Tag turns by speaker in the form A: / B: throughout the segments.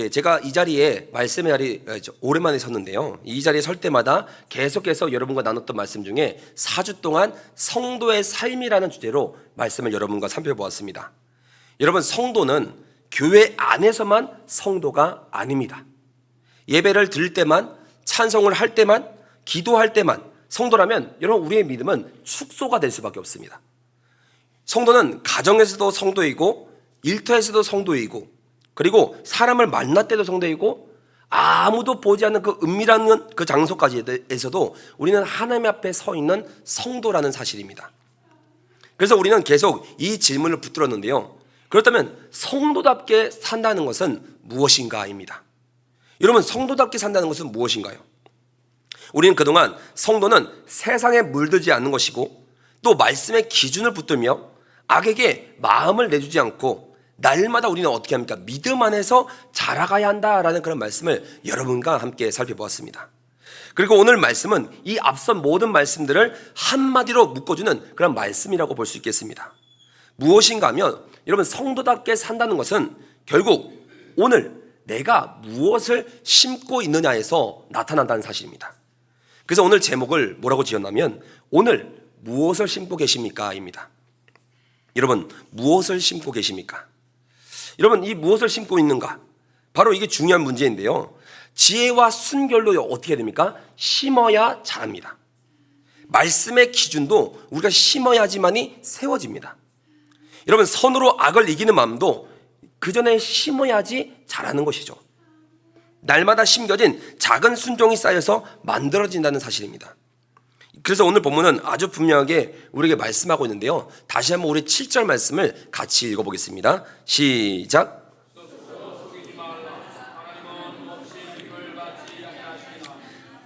A: 제가 이 자리에 말씀의 자리 오랜만에 섰는데요. 이 자리에 설 때마다 계속해서 여러분과 나눴던 말씀 중에 4주 동안 성도의 삶이라는 주제로 말씀을 여러분과 살펴보았습니다. 여러분, 성도는 교회 안에서만 성도가 아닙니다. 예배를 드릴 때만, 찬송을 할 때만, 기도할 때만 성도라면 여러분, 우리의 믿음은 축소가 될 수밖에 없습니다. 성도는 가정에서도 성도이고 일터에서도 성도이고, 그리고 사람을 만날 때도 성도이고, 아무도 보지 않는 그 은밀한 그 장소까지에서도 우리는 하나님 앞에 서 있는 성도라는 사실입니다. 그래서 우리는 계속 이 질문을 붙들었는데요. 그렇다면 성도답게 산다는 것은 무엇인가입니다. 여러분, 성도답게 산다는 것은 무엇인가요? 우리는 그동안 성도는 세상에 물들지 않는 것이고, 또 말씀의 기준을 붙들며 악에게 마음을 내주지 않고, 날마다 우리는 어떻게 합니까? 믿음 안에서 자라가야 한다라는 그런 말씀을 여러분과 함께 살펴보았습니다. 그리고 오늘 말씀은 이 앞선 모든 말씀들을 한마디로 묶어주는 그런 말씀이라고 볼 수 있겠습니다. 무엇인가 하면, 여러분, 성도답게 산다는 것은 결국 오늘 내가 무엇을 심고 있느냐에서 나타난다는 사실입니다. 그래서 오늘 제목을 뭐라고 지었냐면, 오늘 무엇을 심고 계십니까? 입니다. 여러분, 무엇을 심고 계십니까? 여러분, 이 무엇을 심고 있는가? 바로 이게 중요한 문제인데요. 지혜와 순결로 어떻게 됩니까? 심어야 자랍니다. 말씀의 기준도 우리가 심어야지만이 세워집니다. 여러분, 선으로 악을 이기는 마음도 그 전에 심어야지 자라는 것이죠. 날마다 심겨진 작은 순종이 쌓여서 만들어진다는 사실입니다. 그래서 오늘 본문은 아주 분명하게 우리에게 말씀하고 있는데요. 다시 한번 우리 7절 말씀을 같이 읽어보겠습니다. 시작.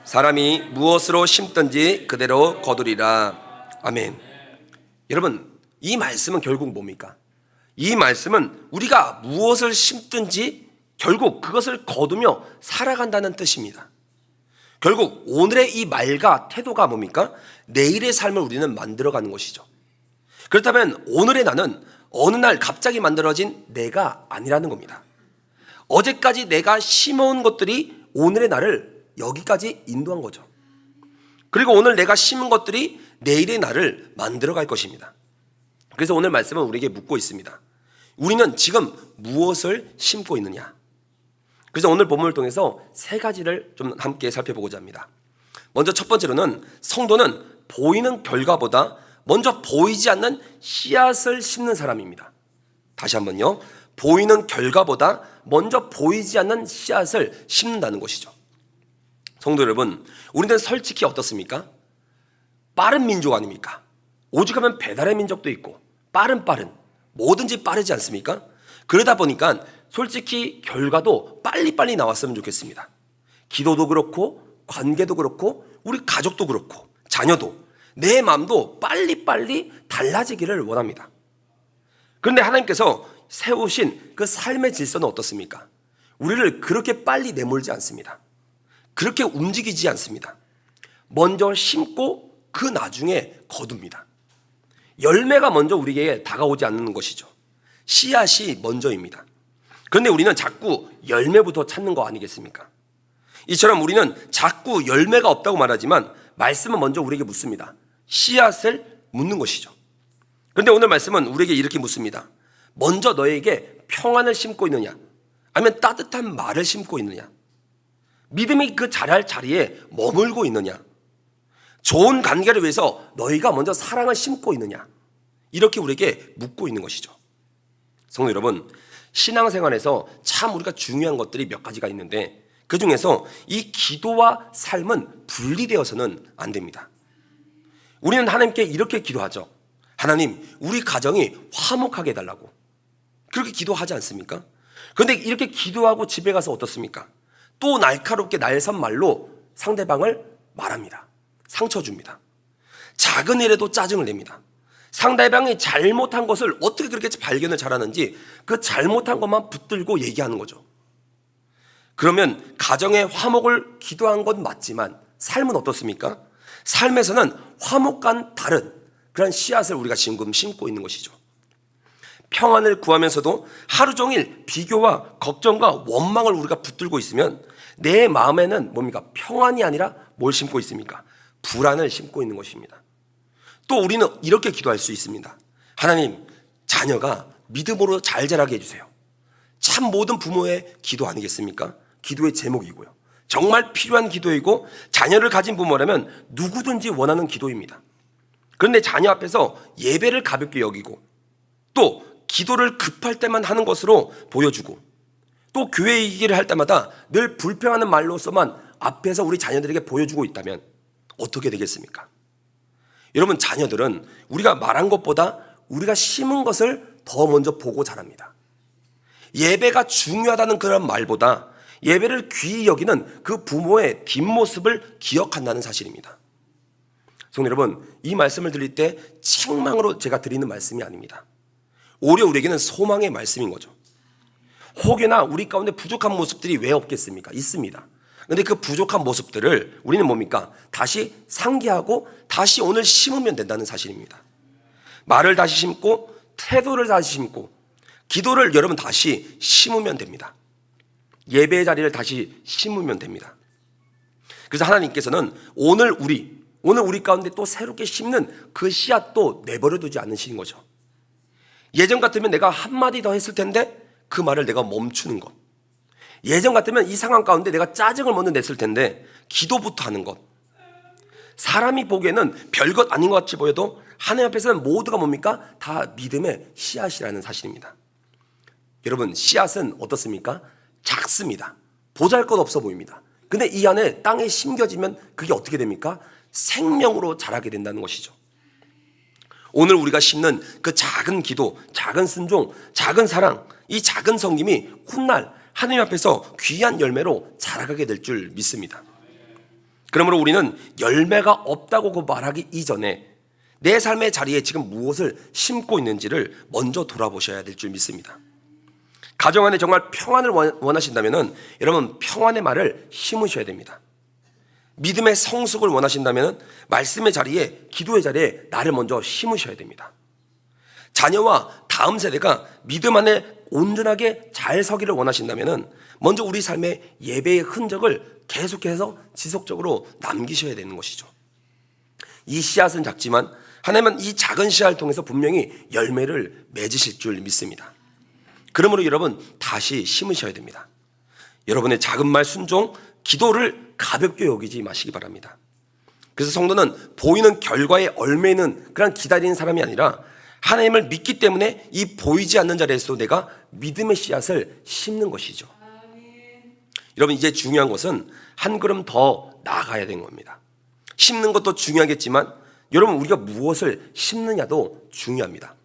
A: 사람이 무엇으로 심든지 그대로 거두리라. 아멘. 여러분, 이 말씀은 결국 뭡니까? 이 말씀은 우리가 무엇을 심든지 결국 그것을 거두며 살아간다는 뜻입니다. 결국 오늘의 이 말과 태도가 뭡니까? 내일의 삶을 우리는 만들어가는 것이죠. 그렇다면 오늘의 나는 어느 날 갑자기 만들어진 내가 아니라는 겁니다. 어제까지 내가 심어온 것들이 오늘의 나를 여기까지 인도한 거죠. 그리고 오늘 내가 심은 것들이 내일의 나를 만들어갈 것입니다. 그래서 오늘 말씀은 우리에게 묻고 있습니다. 우리는 지금 무엇을 심고 있느냐? 그래서 오늘 본문을 통해서 세 가지를 좀 함께 살펴보고자 합니다. 먼저 첫 번째로는 성도는 보이는 결과보다 먼저 보이지 않는 씨앗을 심는 사람입니다. 다시 한번요. 보이는 결과보다 먼저 보이지 않는 씨앗을 심는다는 것이죠. 성도 여러분, 우리는 솔직히 어떻습니까? 빠른 민족 아닙니까? 오죽하면 배달의 민족도 있고 빠른 뭐든지 빠르지 않습니까? 그러다 보니까 솔직히 결과도 빨리빨리 나왔으면 좋겠습니다. 기도도 그렇고 관계도 그렇고 우리 가족도 그렇고 자녀도, 내 마음도 빨리빨리 달라지기를 원합니다. 그런데 하나님께서 세우신 그 삶의 질서는 어떻습니까? 우리를 그렇게 빨리 내몰지 않습니다. 그렇게 움직이지 않습니다. 먼저 심고 그 나중에 거둡니다. 열매가 먼저 우리에게 다가오지 않는 것이죠. 씨앗이 먼저입니다. 그런데 우리는 자꾸 열매부터 찾는 거 아니겠습니까? 이처럼 우리는 자꾸 열매가 없다고 말하지만 말씀은 먼저 우리에게 묻습니다. 씨앗을 묻는 것이죠. 그런데 오늘 말씀은 우리에게 이렇게 묻습니다. 먼저 너에게 평안을 심고 있느냐? 아니면 따뜻한 말을 심고 있느냐? 믿음이 그 자랄 자리에 머물고 있느냐? 좋은 관계를 위해서 너희가 먼저 사랑을 심고 있느냐? 이렇게 우리에게 묻고 있는 것이죠. 성도 여러분, 신앙생활에서 참 우리가 중요한 것들이 몇 가지가 있는데 그 중에서 이 기도와 삶은 분리되어서는 안 됩니다. 우리는 하나님께 이렇게 기도하죠. 하나님, 우리 가정이 화목하게 해달라고. 그렇게 기도하지 않습니까? 그런데 이렇게 기도하고 집에 가서 어떻습니까? 또 날카롭게 날선 말로 상대방을 말합니다. 상처 줍니다. 작은 일에도 짜증을 냅니다. 상대방이 잘못한 것을 어떻게 그렇게 발견을 잘하는지 그 잘못한 것만 붙들고 얘기하는 거죠. 그러면 가정의 화목을 기도한 건 맞지만 삶은 어떻습니까? 삶에서는 화목과는 다른 그런 씨앗을 우리가 지금 심고 있는 것이죠. 평안을 구하면서도 하루 종일 비교와 걱정과 원망을 우리가 붙들고 있으면 내 마음에는 뭡니까? 평안이 아니라 뭘 심고 있습니까? 불안을 심고 있는 것입니다. 또 우리는 이렇게 기도할 수 있습니다. 하나님, 자녀가 믿음으로 잘 자라게 해주세요. 참 모든 부모의 기도 아니겠습니까? 기도의 제목이고요. 정말 필요한 기도이고 자녀를 가진 부모라면 누구든지 원하는 기도입니다. 그런데 자녀 앞에서 예배를 가볍게 여기고 또 기도를 급할 때만 하는 것으로 보여주고 또 교회 얘기를 할 때마다 늘 불평하는 말로서만 앞에서 우리 자녀들에게 보여주고 있다면 어떻게 되겠습니까? 여러분, 자녀들은 우리가 말한 것보다 우리가 심은 것을 더 먼저 보고 자랍니다. 예배가 중요하다는 그런 말보다 예배를 귀히 여기는 그 부모의 뒷모습을 기억한다는 사실입니다. 성도 여러분, 이 말씀을 드릴 때 책망으로 제가 드리는 말씀이 아닙니다. 오히려 우리에게는 소망의 말씀인 거죠. 혹여나 우리 가운데 부족한 모습들이 왜 없겠습니까? 있습니다. 그런데 그 부족한 모습들을 우리는 뭡니까? 다시 상기하고 다시 오늘 심으면 된다는 사실입니다. 말을 다시 심고 태도를 다시 심고 기도를 여러분 다시 심으면 됩니다. 예배의 자리를 다시 심으면 됩니다. 그래서 하나님께서는 오늘 우리 가운데 또 새롭게 심는 그 씨앗도 내버려 두지 않으시는 거죠. 예전 같으면 내가 한마디 더 했을 텐데 그 말을 내가 멈추는 것. 예전 같으면 이 상황 가운데 내가 짜증을 먼저 냈을 텐데 기도부터 하는 것. 사람이 보기에는 별것 아닌 것 같이 보여도 하나님 앞에서는 모두가 뭡니까? 다 믿음의 씨앗이라는 사실입니다. 여러분, 씨앗은 어떻습니까? 작습니다. 보잘것없어 보입니다. 근데 이 안에 땅에 심겨지면 그게 어떻게 됩니까? 생명으로 자라게 된다는 것이죠. 오늘 우리가 심는 그 작은 기도, 작은 순종, 작은 사랑, 이 작은 섬김이 훗날 하나님 앞에서 귀한 열매로 자라가게 될 줄 믿습니다. 그러므로 우리는 열매가 없다고 말하기 이전에 내 삶의 자리에 지금 무엇을 심고 있는지를 먼저 돌아보셔야 될 줄 믿습니다. 가정 안에 정말 평안을 원하신다면 여러분 평안의 말을 심으셔야 됩니다. 믿음의 성숙을 원하신다면 말씀의 자리에, 기도의 자리에 나를 먼저 심으셔야 됩니다. 자녀와 다음 세대가 믿음 안에 온전하게 잘 서기를 원하신다면 먼저 우리 삶의 예배의 흔적을 계속해서 지속적으로 남기셔야 되는 것이죠. 이 씨앗은 작지만 하나님은 이 작은 씨앗을 통해서 분명히 열매를 맺으실 줄 믿습니다. 그러므로 여러분 다시 심으셔야 됩니다. 여러분의 작은 말 순종, 기도를 가볍게 여기지 마시기 바랍니다. 그래서 성도는 보이는 결과에 얽매이는 그런 기다리는 사람이 아니라 하나님을 믿기 때문에 이 보이지 않는 자리에서 내가 믿음의 씨앗을 심는 것이죠. 여러분, 이제 중요한 것은 한 걸음 더 나아가야 되는 겁니다. 심는 것도 중요하겠지만 여러분 우리가 무엇을 심느냐도 중요합니다.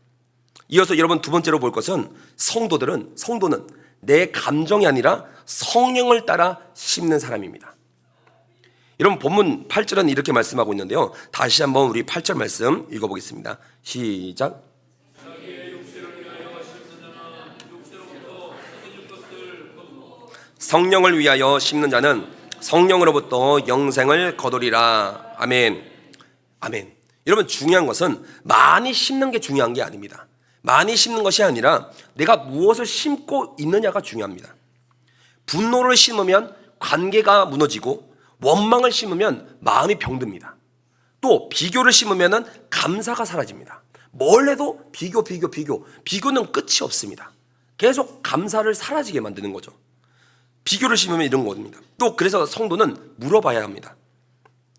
A: 이어서 여러분 두 번째로 볼 것은 성도는 내 감정이 아니라 성령을 따라 심는 사람입니다. 여러분 본문 8절은 이렇게 말씀하고 있는데요. 다시 한번 우리 8절 말씀 읽어보겠습니다. 시작. 성령을 위하여 심는 자는 성령으로부터 영생을 거두리라. 아멘. 아멘. 여러분 중요한 것은 많이 심는 게 중요한 게 아닙니다. 많이 심는 것이 아니라 내가 무엇을 심고 있느냐가 중요합니다. 분노를 심으면 관계가 무너지고 원망을 심으면 마음이 병듭니다. 또 비교를 심으면 감사가 사라집니다. 뭘 해도 비교는 끝이 없습니다. 계속 감사를 사라지게 만드는 거죠. 비교를 심으면 이런 겁니다. 또 그래서 성도는 물어봐야 합니다.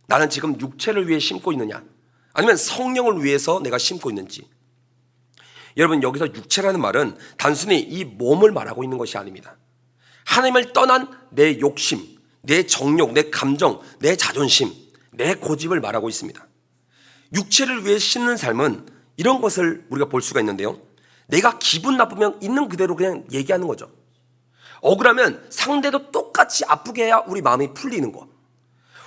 A: 나는 지금 육체를 위해 심고 있느냐 아니면 성령을 위해서 내가 심고 있는지. 여러분 여기서 육체라는 말은 단순히 이 몸을 말하고 있는 것이 아닙니다. 하나님을 떠난 내 욕심, 내 정욕, 내 감정, 내 자존심, 내 고집을 말하고 있습니다. 육체를 위해 심는 삶은 이런 것을 우리가 볼 수가 있는데요. 내가 기분 나쁘면 있는 그대로 그냥 얘기하는 거죠. 억울하면 상대도 똑같이 아프게 해야 우리 마음이 풀리는 거.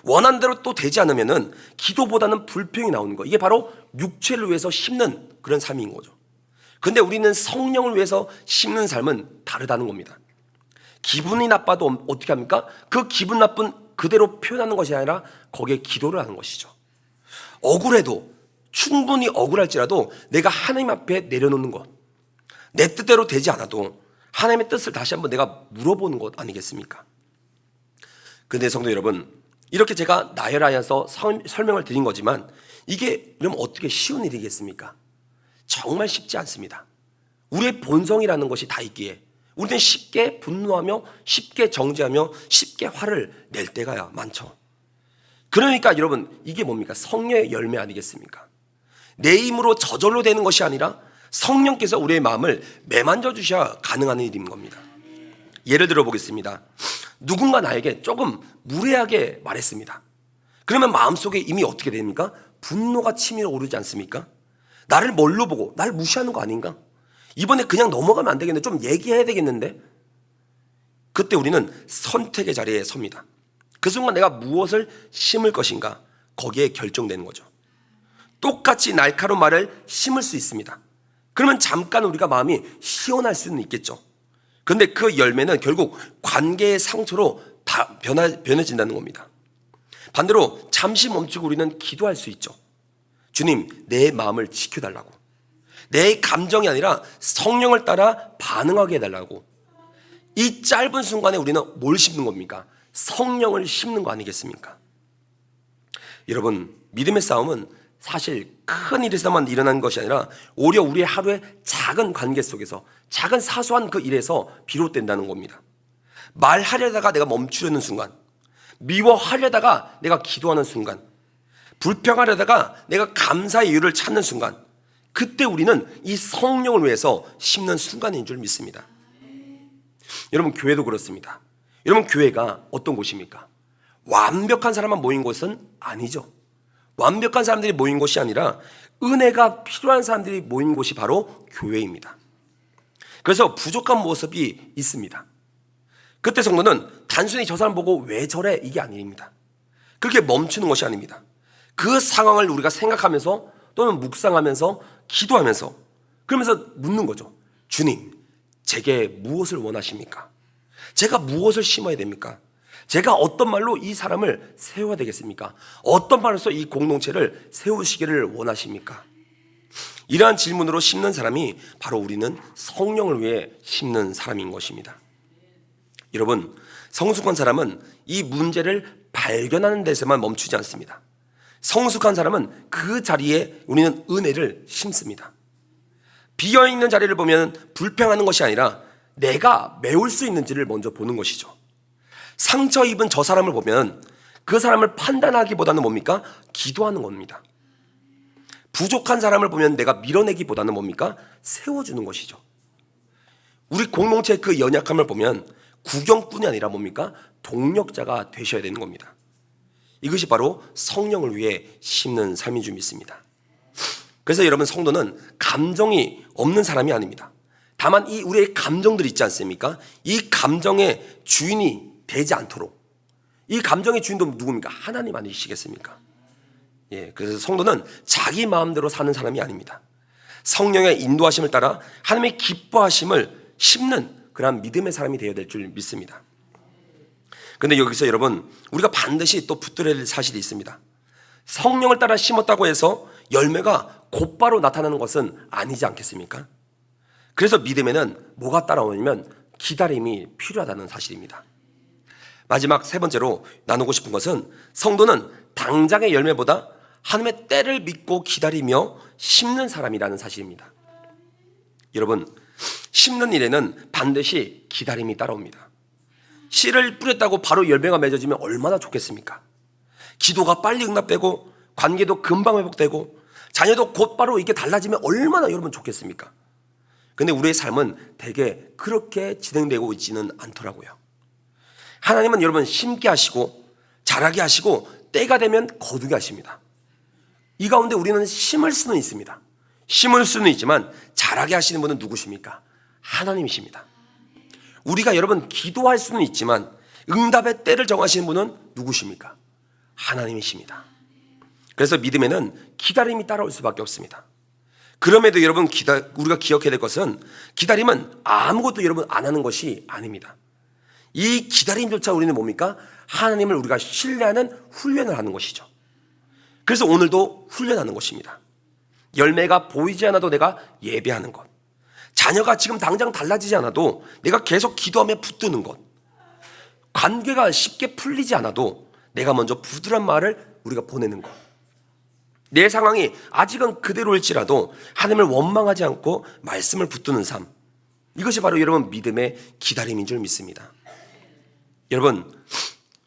A: 원하는 대로 또 되지 않으면 기도보다는 불평이 나오는 거. 이게 바로 육체를 위해서 심는 그런 삶인 거죠. 그런데 우리는 성령을 위해서 심는 삶은 다르다는 겁니다. 기분이 나빠도 어떻게 합니까? 그 기분 나쁜 그대로 표현하는 것이 아니라 거기에 기도를 하는 것이죠. 억울해도 충분히 억울할지라도 내가 하나님 앞에 내려놓는 것, 내 뜻대로 되지 않아도 하나님의 뜻을 다시 한번 내가 물어보는 것 아니겠습니까? 근데 성도 여러분, 이렇게 제가 나열하여서 설명을 드린 거지만 이게 그럼 어떻게 쉬운 일이겠습니까? 정말 쉽지 않습니다. 우리의 본성이라는 것이 다 있기에 우리는 쉽게 분노하며 쉽게 정죄하며 쉽게 화를 낼 때가 많죠. 그러니까 여러분, 이게 뭡니까? 성령의 열매 아니겠습니까? 내 힘으로 저절로 되는 것이 아니라 성령께서 우리의 마음을 매만져 주셔야 가능한 일인 겁니다. 예를 들어 보겠습니다. 누군가 나에게 조금 무례하게 말했습니다. 그러면 마음속에 이미 어떻게 됩니까? 분노가 치밀어 오르지 않습니까? 나를 뭘로 보고 나를 무시하는 거 아닌가? 이번에 그냥 넘어가면 안 되겠는데 좀 얘기해야 되겠는데? 그때 우리는 선택의 자리에 섭니다. 그 순간 내가 무엇을 심을 것인가? 거기에 결정되는 거죠. 똑같이 날카로운 말을 심을 수 있습니다. 그러면 잠깐 우리가 마음이 시원할 수는 있겠죠. 그런데 그 열매는 결국 관계의 상처로 변해진다는 겁니다. 반대로 잠시 멈추고 우리는 기도할 수 있죠. 주님, 내 마음을 지켜달라고. 내 감정이 아니라 성령을 따라 반응하게 해달라고. 이 짧은 순간에 우리는 뭘 심는 겁니까? 성령을 심는 거 아니겠습니까? 여러분, 믿음의 싸움은 사실 큰 일에서만 일어나는 것이 아니라 오히려 우리의 하루의 작은 관계 속에서 작은 사소한 그 일에서 비롯된다는 겁니다. 말하려다가 내가 멈추려는 순간, 미워하려다가 내가 기도하는 순간, 불평하려다가 내가 감사의 이유를 찾는 순간, 그때 우리는 이 성령을 위해서 심는 순간인 줄 믿습니다. 여러분, 교회도 그렇습니다. 여러분, 교회가 어떤 곳입니까? 완벽한 사람만 모인 곳은 아니죠. 완벽한 사람들이 모인 곳이 아니라 은혜가 필요한 사람들이 모인 곳이 바로 교회입니다. 그래서 부족한 모습이 있습니다. 그때 성도는 단순히 저 사람 보고 왜 저래 이게 아닙니다. 그렇게 멈추는 것이 아닙니다. 그 상황을 우리가 생각하면서 또는 묵상하면서 기도하면서 그러면서 묻는 거죠. 주님, 제게 무엇을 원하십니까? 제가 무엇을 심어야 됩니까? 제가 어떤 말로 이 사람을 세워야 되겠습니까? 어떤 말로서 이 공동체를 세우시기를 원하십니까? 이러한 질문으로 심는 사람이 바로 우리는 성령을 위해 심는 사람인 것입니다. 여러분, 성숙한 사람은 이 문제를 발견하는 데서만 멈추지 않습니다. 성숙한 사람은 그 자리에 우리는 은혜를 심습니다. 비어있는 자리를 보면 불평하는 것이 아니라 내가 메울 수 있는지를 먼저 보는 것이죠. 상처 입은 저 사람을 보면 그 사람을 판단하기보다는 뭡니까? 기도하는 겁니다. 부족한 사람을 보면 내가 밀어내기보다는 뭡니까? 세워주는 것이죠. 우리 공동체의 그 연약함을 보면 구경꾼이 아니라 뭡니까? 동력자가 되셔야 되는 겁니다. 이것이 바로 성령을 위해 심는 삶인 줄 믿습니다. 그래서 여러분, 성도는 감정이 없는 사람이 아닙니다. 다만 이 우리의 감정들 있지 않습니까? 이 감정의 주인이 되지 않도록, 이 감정의 주인도 누굽니까? 하나님 아니시겠습니까? 그래서 성도는 자기 마음대로 사는 사람이 아닙니다. 성령의 인도하심을 따라 하나님의 기뻐하심을 심는 그런 믿음의 사람이 되어야 될 줄 믿습니다. 그런데 여기서 여러분, 우리가 반드시 또 붙들어야 될 사실이 있습니다. 성령을 따라 심었다고 해서 열매가 곧바로 나타나는 것은 아니지 않겠습니까? 그래서 믿음에는 뭐가 따라오냐면 기다림이 필요하다는 사실입니다. 마지막 세 번째로 나누고 싶은 것은 성도는 당장의 열매보다 하나님의 때를 믿고 기다리며 심는 사람이라는 사실입니다. 여러분, 심는 일에는 반드시 기다림이 따라옵니다. 씨를 뿌렸다고 바로 열매가 맺어지면 얼마나 좋겠습니까? 기도가 빨리 응답되고 관계도 금방 회복되고 자녀도 곧바로 이게 달라지면 얼마나 여러분 좋겠습니까? 근데 우리의 삶은 대개 그렇게 진행되고 있지는 않더라고요. 하나님은 여러분 심게 하시고 자라게 하시고 때가 되면 거두게 하십니다. 이 가운데 우리는 심을 수는 있습니다. 심을 수는 있지만 자라게 하시는 분은 누구십니까? 하나님이십니다. 우리가 여러분 기도할 수는 있지만 응답의 때를 정하시는 분은 누구십니까? 하나님이십니다. 그래서 믿음에는 기다림이 따라올 수밖에 없습니다. 그럼에도 여러분 우리가 기억해야 될 것은 기다림은 아무것도 여러분 안 하는 것이 아닙니다. 이 기다림조차 우리는 뭡니까? 하나님을 우리가 신뢰하는 훈련을 하는 것이죠. 그래서 오늘도 훈련하는 것입니다. 열매가 보이지 않아도 내가 예배하는 것, 자녀가 지금 당장 달라지지 않아도 내가 계속 기도하며 붙드는 것, 관계가 쉽게 풀리지 않아도 내가 먼저 부드러운 말을 우리가 보내는 것, 내 상황이 아직은 그대로일지라도 하나님을 원망하지 않고 말씀을 붙드는 삶, 이것이 바로 여러분 믿음의 기다림인 줄 믿습니다. 여러분,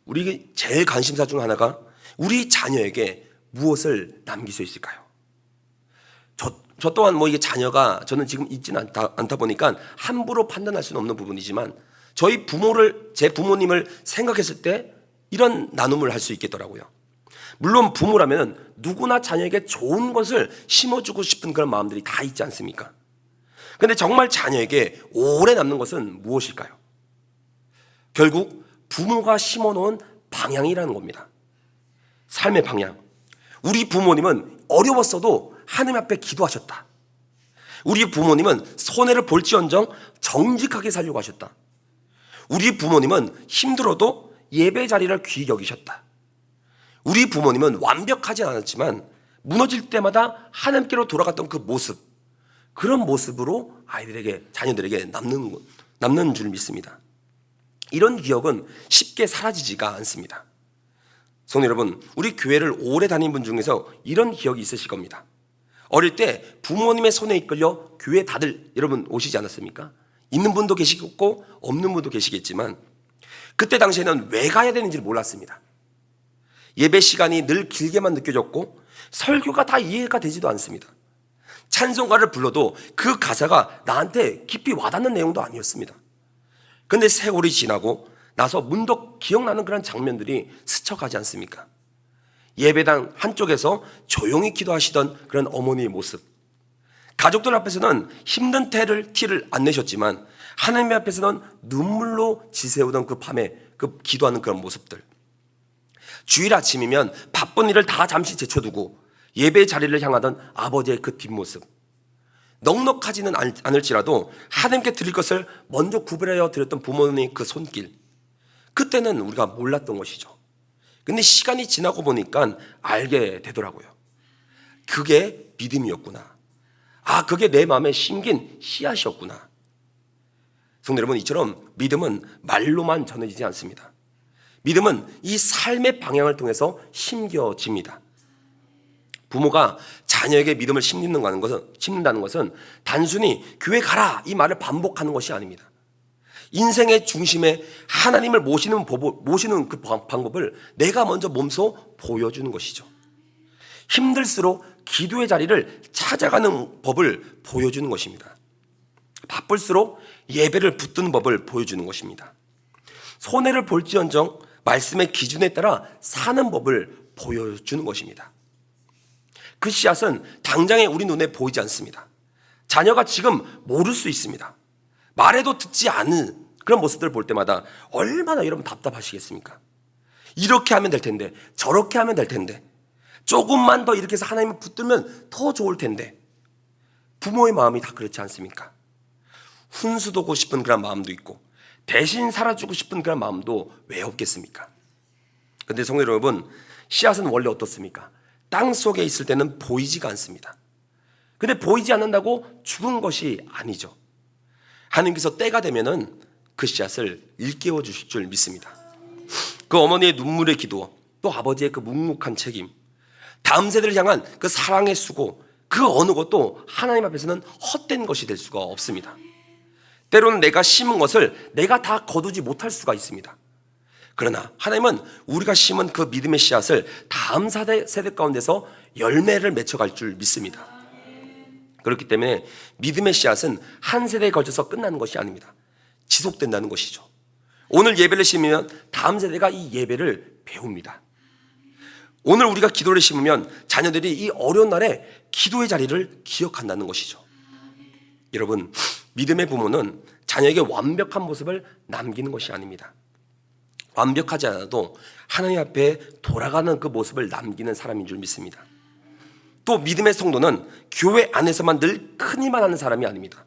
A: 우리 제일 관심사 중 하나가 우리 자녀에게 무엇을 남길 수 있을까요? 저 또한 뭐 이게 자녀가 저는 지금 있지는 않다 보니까 함부로 판단할 수는 없는 부분이지만 저희 제 부모님을 생각했을 때 이런 나눔을 할 수 있겠더라고요. 물론 부모라면 누구나 자녀에게 좋은 것을 심어주고 싶은 그런 마음들이 다 있지 않습니까? 그런데 정말 자녀에게 오래 남는 것은 무엇일까요? 결국 부모가 심어놓은 방향이라는 겁니다. 삶의 방향. 우리 부모님은 어려웠어도 하나님 앞에 기도하셨다. 우리 부모님은 손해를 볼지언정 정직하게 살려고 하셨다. 우리 부모님은 힘들어도 예배 자리를 귀히 여기셨다. 우리 부모님은 완벽하지 않았지만 무너질 때마다 하나님께로 돌아갔던 그 모습, 그런 모습으로 자녀들에게 남는 줄 믿습니다. 이런 기억은 쉽게 사라지지가 않습니다. 성도 여러분, 우리 교회를 오래 다닌 분 중에서 이런 기억이 있으실 겁니다. 어릴 때 부모님의 손에 이끌려 교회 다들 여러분 오시지 않았습니까? 있는 분도 계시겠고 없는 분도 계시겠지만 그때 당시에는 왜 가야 되는지 몰랐습니다. 예배 시간이 늘 길게만 느껴졌고 설교가 다 이해가 되지도 않습니다. 찬송가를 불러도 그 가사가 나한테 깊이 와닿는 내용도 아니었습니다. 그런데 세월이 지나고 나서 문득 기억나는 그런 장면들이 스쳐가지 않습니까? 예배당 한쪽에서 조용히 기도하시던 그런 어머니의 모습, 가족들 앞에서는 힘든 티를 안 내셨지만 하나님 앞에서는 눈물로 지새우던 그 밤에 그 기도하는 그런 모습들, 주일 아침이면 바쁜 일을 다 잠시 제쳐두고 예배 자리를 향하던 아버지의 그 뒷모습, 넉넉하지는 않을지라도 하나님께 드릴 것을 먼저 구별하여 드렸던 부모님의 그 손길, 그때는 우리가 몰랐던 것이죠. 근데 시간이 지나고 보니까 알게 되더라고요. 그게 믿음이었구나. 아, 그게 내 마음에 심긴 씨앗이었구나. 성도 여러분, 이처럼 믿음은 말로만 전해지지 않습니다. 믿음은 이 삶의 방향을 통해서 심겨집니다. 부모가 자녀에게 믿음을 심는다는 것은 단순히 교회 가라 이 말을 반복하는 것이 아닙니다. 인생의 중심에 하나님을 모시는 그 방법을 내가 먼저 몸소 보여주는 것이죠. 힘들수록 기도의 자리를 찾아가는 법을 보여주는 것입니다. 바쁠수록 예배를 붙드는 법을 보여주는 것입니다. 손해를 볼지언정 말씀의 기준에 따라 사는 법을 보여주는 것입니다. 그 씨앗은 당장에 우리 눈에 보이지 않습니다. 자녀가 지금 모를 수 있습니다. 말해도 듣지 않는 그런 모습들을 볼 때마다 얼마나 여러분 답답하시겠습니까? 이렇게 하면 될 텐데, 저렇게 하면 될 텐데, 조금만 더 이렇게 해서 하나님을 붙들면 더 좋을 텐데. 부모의 마음이 다 그렇지 않습니까? 훈수도고 싶은 그런 마음도 있고 대신 살아주고 싶은 그런 마음도 왜 없겠습니까? 그런데 성도 여러분, 씨앗은 원래 어떻습니까? 땅 속에 있을 때는 보이지가 않습니다. 근데 보이지 않는다고 죽은 것이 아니죠. 하나님께서 때가 되면은 그 씨앗을 일깨워 주실 줄 믿습니다. 그 어머니의 눈물의 기도, 또 아버지의 그 묵묵한 책임, 다음 세대를 향한 그 사랑의 수고, 그 어느 것도 하나님 앞에서는 헛된 것이 될 수가 없습니다. 때로는 내가 심은 것을 내가 다 거두지 못할 수가 있습니다. 그러나 하나님은 우리가 심은 그 믿음의 씨앗을 다음 세대 가운데서 열매를 맺혀갈 줄 믿습니다. 그렇기 때문에 믿음의 씨앗은 한 세대에 걸쳐서 끝나는 것이 아닙니다. 지속된다는 것이죠. 오늘 예배를 심으면 다음 세대가 이 예배를 배웁니다. 오늘 우리가 기도를 심으면 자녀들이 이 어려운 날에 기도의 자리를 기억한다는 것이죠. 여러분, 믿음의 부모는 자녀에게 완벽한 모습을 남기는 것이 아닙니다. 완벽하지 않아도 하나님 앞에 돌아가는 그 모습을 남기는 사람인 줄 믿습니다. 또 믿음의 성도는 교회 안에서만 늘 큰 일만 하는 사람이 아닙니다.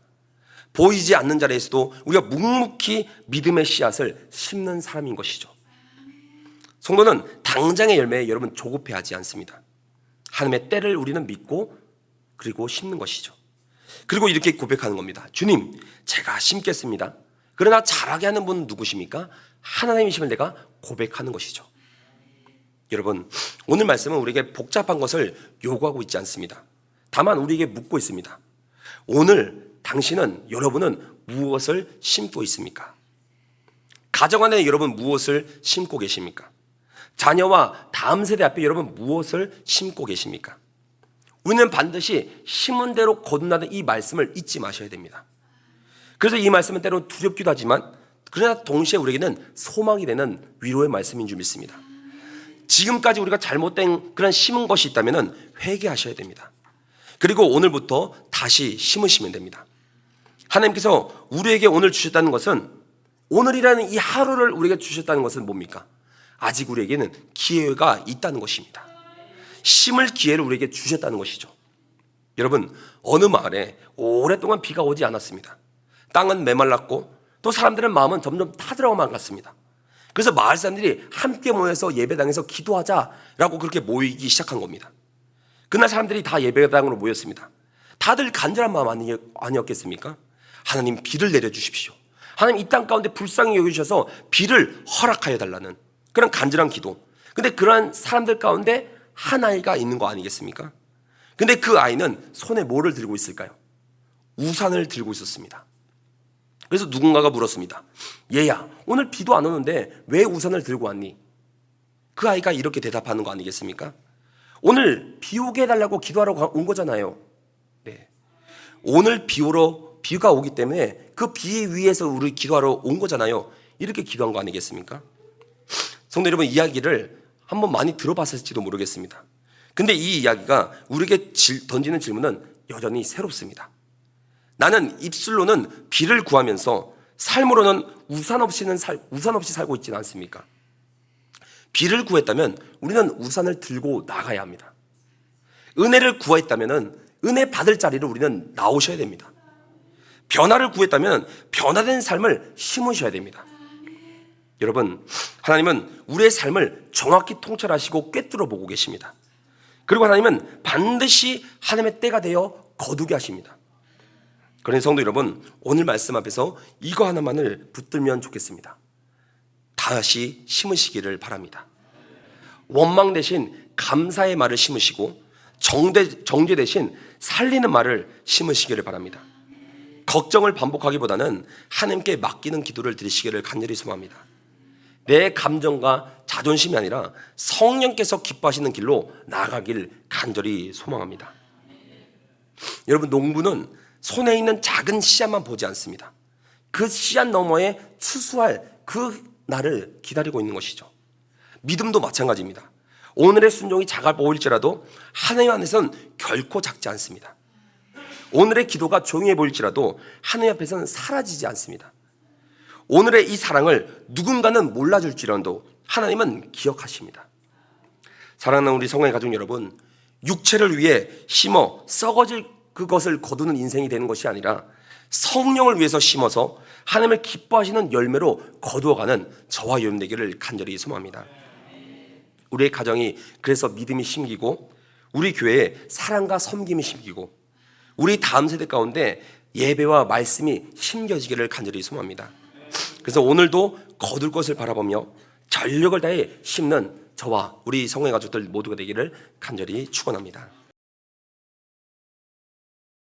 A: 보이지 않는 자리에서도 우리가 묵묵히 믿음의 씨앗을 심는 사람인 것이죠. 성도는 당장의 열매에 여러분 조급해하지 않습니다. 하나님의 때를 우리는 믿고 그리고 심는 것이죠. 그리고 이렇게 고백하는 겁니다. 주님, 제가 심겠습니다. 그러나 자라게 하는 분은 누구십니까? 하나님이심을 내가 고백하는 것이죠. 여러분, 오늘 말씀은 우리에게 복잡한 것을 요구하고 있지 않습니다. 다만 우리에게 묻고 있습니다. 오늘 당신은, 여러분은 무엇을 심고 있습니까? 가정 안에 여러분 무엇을 심고 계십니까? 자녀와 다음 세대 앞에 여러분 무엇을 심고 계십니까? 우리는 반드시 심은 대로 거둔다는 이 말씀을 잊지 마셔야 됩니다. 그래서 이 말씀은 때로 두렵기도 하지만 그러나 동시에 우리에게는 소망이 되는 위로의 말씀인 줄 믿습니다. 지금까지 우리가 잘못된 그런 심은 것이 있다면 회개하셔야 됩니다. 그리고 오늘부터 다시 심으시면 됩니다. 하나님께서 우리에게 오늘 주셨다는 것은, 오늘이라는 이 하루를 우리에게 주셨다는 것은 뭡니까? 아직 우리에게는 기회가 있다는 것입니다. 심을 기회를 우리에게 주셨다는 것이죠. 여러분, 어느 마을에 오랫동안 비가 오지 않았습니다. 땅은 메말랐고 또 사람들의 마음은 점점 타들어만 갔습니다. 그래서 마을 사람들이 함께 모여서 예배당에서 기도하자라고 그렇게 모이기 시작한 겁니다. 그날 사람들이 다 예배당으로 모였습니다. 다들 간절한 마음 아니었겠습니까? 하나님, 비를 내려주십시오. 하나님, 이 땅 가운데 불쌍히 여기셔서 비를 허락하여 달라는 그런 간절한 기도. 근데 그러한 사람들 가운데 한 아이가 있는 거 아니겠습니까? 근데 그 아이는 손에 뭐를 들고 있을까요? 우산을 들고 있었습니다. 그래서 누군가가 물었습니다. 얘야, 오늘 비도 안 오는데 왜 우산을 들고 왔니? 그 아이가 이렇게 대답하는 거 아니겠습니까? 오늘 비 오게 해달라고 기도하러 온 거잖아요. 네. 오늘 비가 오기 때문에 그 비 위에서 우리 기도하러 온 거잖아요. 이렇게 기도한 거 아니겠습니까? 성도 여러분, 이야기를 한번 많이 들어봤을지도 모르겠습니다. 근데 이 이야기가 우리에게 던지는 질문은 여전히 새롭습니다. 나는 입술로는 비를 구하면서 삶으로는 우산 없이 살고 있지는 않습니까? 비를 구했다면 우리는 우산을 들고 나가야 합니다. 은혜를 구했다면 은혜 받을 자리를 우리는 나오셔야 됩니다. 변화를 구했다면 변화된 삶을 심으셔야 됩니다. 여러분, 하나님은 우리의 삶을 정확히 통찰하시고 꿰뚫어 보고 계십니다. 그리고 하나님은 반드시 하나님의 때가 되어 거두게 하십니다. 그러니 성도 여러분, 오늘 말씀 앞에서 이거 하나만을 붙들면 좋겠습니다. 다시 심으시기를 바랍니다. 원망 대신 감사의 말을 심으시고 정죄 대신 살리는 말을 심으시기를 바랍니다. 걱정을 반복하기보다는 하나님께 맡기는 기도를 드리시기를 간절히 소망합니다. 내 감정과 자존심이 아니라 성령께서 기뻐하시는 길로 나아가길 간절히 소망합니다. 여러분, 농부는 손에 있는 작은 씨앗만 보지 않습니다. 그 씨앗 너머에 추수할 그 날을 기다리고 있는 것이죠. 믿음도 마찬가지입니다. 오늘의 순종이 작아 보일지라도 하나님 안에서는 결코 작지 않습니다. 오늘의 기도가 조용해 보일지라도 하나님 앞에서는 사라지지 않습니다. 오늘의 이 사랑을 누군가는 몰라줄지라도 하나님은 기억하십니다. 사랑하는 우리 성령의 가족 여러분, 육체를 위해 심어 썩어질 그것을 거두는 인생이 되는 것이 아니라 성령을 위해서 심어서 하나님을 기뻐하시는 열매로 거두어가는 저와 여러분 되기를 간절히 소망합니다. 우리의 가정이 그래서 믿음이 심기고, 우리 교회에 사랑과 섬김이 심기고, 우리 다음 세대 가운데 예배와 말씀이 심겨지기를 간절히 소망합니다. 그래서 오늘도 거둘 것을 바라보며 전력을 다해 심는 저와 우리 성령의 가족들 모두가 되기를 간절히 축원합니다.